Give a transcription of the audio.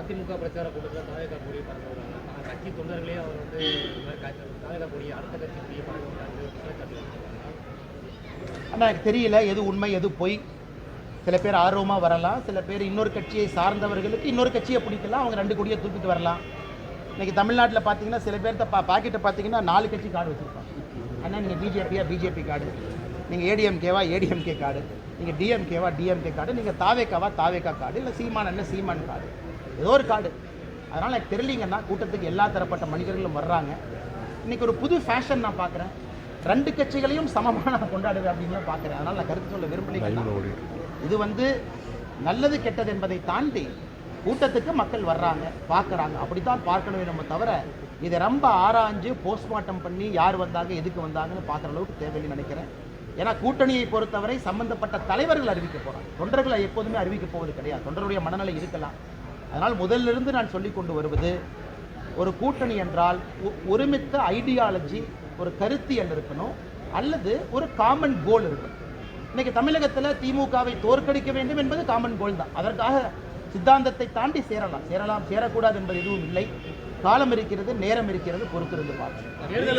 அதிமுக பிரச்சார கூட்டத்தில் தாவேகா கொடி பறக்க விடுறாங்க. கட்சி தொண்டர்களே அவர் வந்து தாவேகா கொடி அடுத்த கட்சி கொடியை பறக்க விடுறாங்க. ஆனால் எனக்கு தெரியல எது உண்மை எது பொய். சில பேர் ஆர்வமாக வரலாம், சில பேர் இன்னொரு கட்சியை சார்ந்தவர்களுக்கு இன்னொரு கட்சியை பிடிக்கலாம், அவங்க 2 கொடியை தூக்கிட்டு வரலாம். இன்றைக்கி தமிழ்நாட்டில் பார்த்தீங்கன்னா சில பேர்த்த பாக்கெட்டை பார்த்தீங்கன்னா 4 கட்சி கார்டு வச்சுருப்பாங்க. ஆனால் நீங்கள் பிஜேபியா பிஜேபி கார்டு, நீங்கள் ஏடிஎம்கேவா ஏடிஎம்கே கார்டு, நீங்கள் டிஎம்கேவா டிஎம்கே கார்டு, நீங்கள் தாவேக்காவா தாவேக்கா கார்டு, இல்லை சீமான் சீமான் கார்டு, ஏதோ ஒரு கார்டு. அதனால் எனக்கு தெரியலிங்கன்னா கூட்டத்துக்கு எல்லா தரப்பட்ட மனிதர்களும் வர்றாங்க. இன்றைக்கி ஒரு புது ஃபேஷன் நான் பார்க்குறேன். 2 கட்சிகளையும் சமமாக நான் கொண்டாடுவேன் அப்படின்னு பார்க்குறேன். அதனால் நான் கருத்து சொல்ல விரும்பலைங்க. இது வந்து நல்லது கெட்டது என்பதை தாண்டி கூட்டத்துக்கு மக்கள் வர்றாங்க, பார்க்குறாங்க. அப்படித்தான் பார்க்கணுமே நம்ம தவிர இதை ரொம்ப ஆராய்ஞ்சு போஸ்ட்மார்ட்டம் பண்ணி யார் வந்தாங்க எதுக்கு வந்தாங்கன்னு பார்க்குற அளவுக்கு தேவைன்னு நினைக்கிறேன். ஏன்னா கூட்டணியை பொறுத்தவரை சம்பந்தப்பட்ட தலைவர்கள் அறிவிக்க போகிறாங்க, தொண்டர்களை எப்போதுமே அறிவிக்க போவது கிடையாது. தொண்டருடைய மனநிலை இருக்கலாம். அதனால் முதலிலிருந்து நான் சொல்லி கொண்டு வருவது, ஒரு கூட்டணி என்றால் ஒருமித்த ஐடியாலஜி, ஒரு கருத்தியல் இருக்கணும், அல்லது ஒரு காமன் கோல் இருக்கணும். இன்றைக்கி தமிழகத்தில் திமுகவை தோற்கடிக்க வேண்டும் என்பது காமன் கோல் தான். அதற்காக சித்தாந்தத்தை தாண்டி சேரலாம், சேரக்கூடாது என்பது எதுவும் இல்லை. காலம் இருக்கிறது, நேரம் இருக்கிறது, பொறுத்திருந்து பார்க்கணும்.